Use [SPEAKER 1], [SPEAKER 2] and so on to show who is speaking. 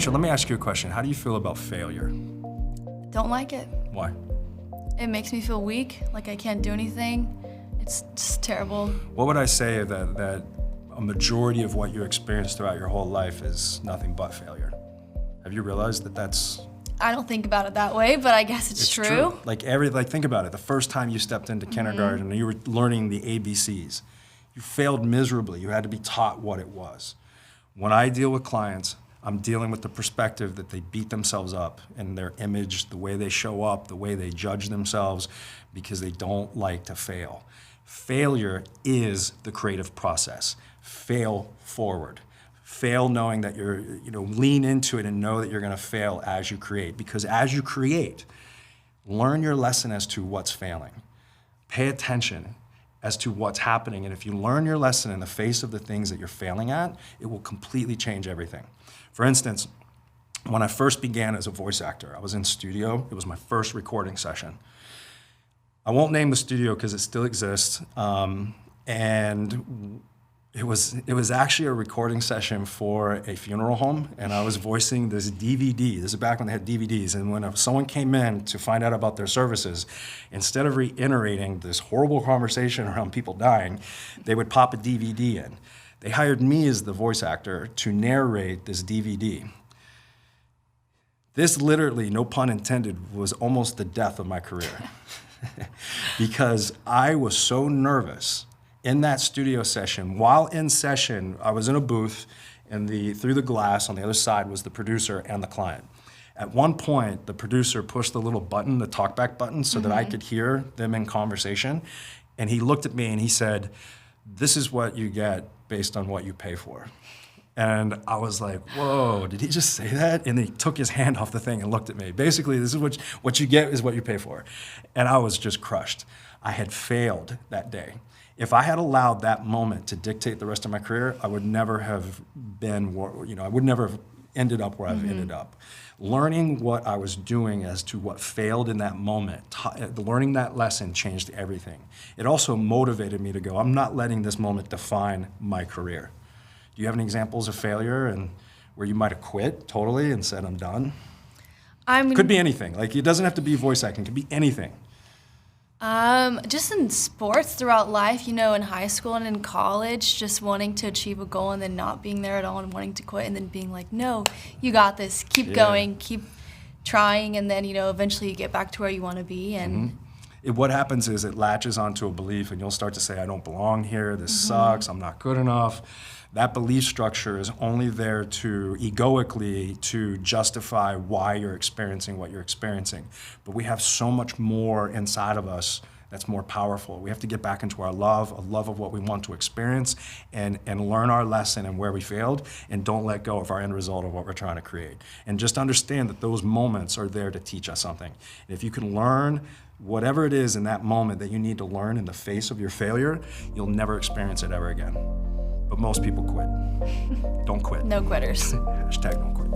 [SPEAKER 1] Rachel, let me ask you a question. How do you feel about failure?
[SPEAKER 2] Don't like it.
[SPEAKER 1] Why?
[SPEAKER 2] It makes me feel weak, like I can't do anything. It's just terrible.
[SPEAKER 1] What would I say that a majority of what you experience throughout your whole life is nothing but failure? Have you realized that that's...
[SPEAKER 2] I don't think about it that way, but I guess it's true.
[SPEAKER 1] Like think about it. The first time you stepped into kindergarten and you were learning the ABCs, you failed miserably. You had to be taught what it was. When I deal with clients, I'm dealing with the perspective that they beat themselves up in their image, the way they show up, the way they judge themselves, because they don't like to fail. Failure is the creative process. Fail forward. Fail knowing that lean into it and know that you're gonna fail as you create. Because as you create, learn your lesson as to what's failing. Pay attention as to what's happening. And if you learn your lesson in the face of the things that you're failing at, it will completely change everything. For instance, when I first began as a voice actor, I was in studio. It was my first recording session. I won't name the studio because it still exists. And it was actually a recording session for a funeral home, and I was voicing this DVD. This is back when they had DVDs, and when someone came in to find out about their services, instead of reiterating this horrible conversation around people dying, they would pop a DVD in. They hired me as the voice actor to narrate this DVD. This literally, no pun intended, was almost the death of my career. Because I was so nervous in that studio session. While in session, I was in a booth, and through the glass on the other side was the producer and the client. At one point, the producer pushed the little button, the talkback button, so that I could hear them in conversation. And he looked at me and he said, "This is what you get based on what you pay for." And I was like, whoa, did he just say that? And he took his hand off the thing and looked at me. Basically, this is what you get is what you pay for. And I was just crushed. I had failed that day. If I had allowed that moment to dictate the rest of my career, I would never have I would never have ended up where I've ended up. Learning what I was doing as to what failed in that moment, learning that lesson changed everything. It also motivated me to go, I'm not letting this moment define my career. Do you have any examples of failure and where you might have quit totally and said, I'm done? Could be anything. Like, it doesn't have to be voice acting. It could be anything.
[SPEAKER 2] Just in sports throughout life, in high school and in college, just wanting to achieve a goal and then not being there at all and wanting to quit and then being like, no, you got this, keep going, keep trying, and then, eventually you get back to where you want to be. And
[SPEAKER 1] what happens is it latches onto a belief, and you'll start to say, I don't belong here, this sucks, I'm not good enough. That belief structure is only there to egoically to justify why you're experiencing what you're experiencing. But we have so much more inside of us that's more powerful. We have to get back into our love, a love of what we want to experience, and learn our lesson and where we failed, and don't let go of our end result of what we're trying to create. And just understand that those moments are there to teach us something. And if you can learn whatever it is in that moment that you need to learn in the face of your failure, you'll never experience it ever again. But most people quit. Don't quit.
[SPEAKER 2] No quitters.
[SPEAKER 1] #don't quit.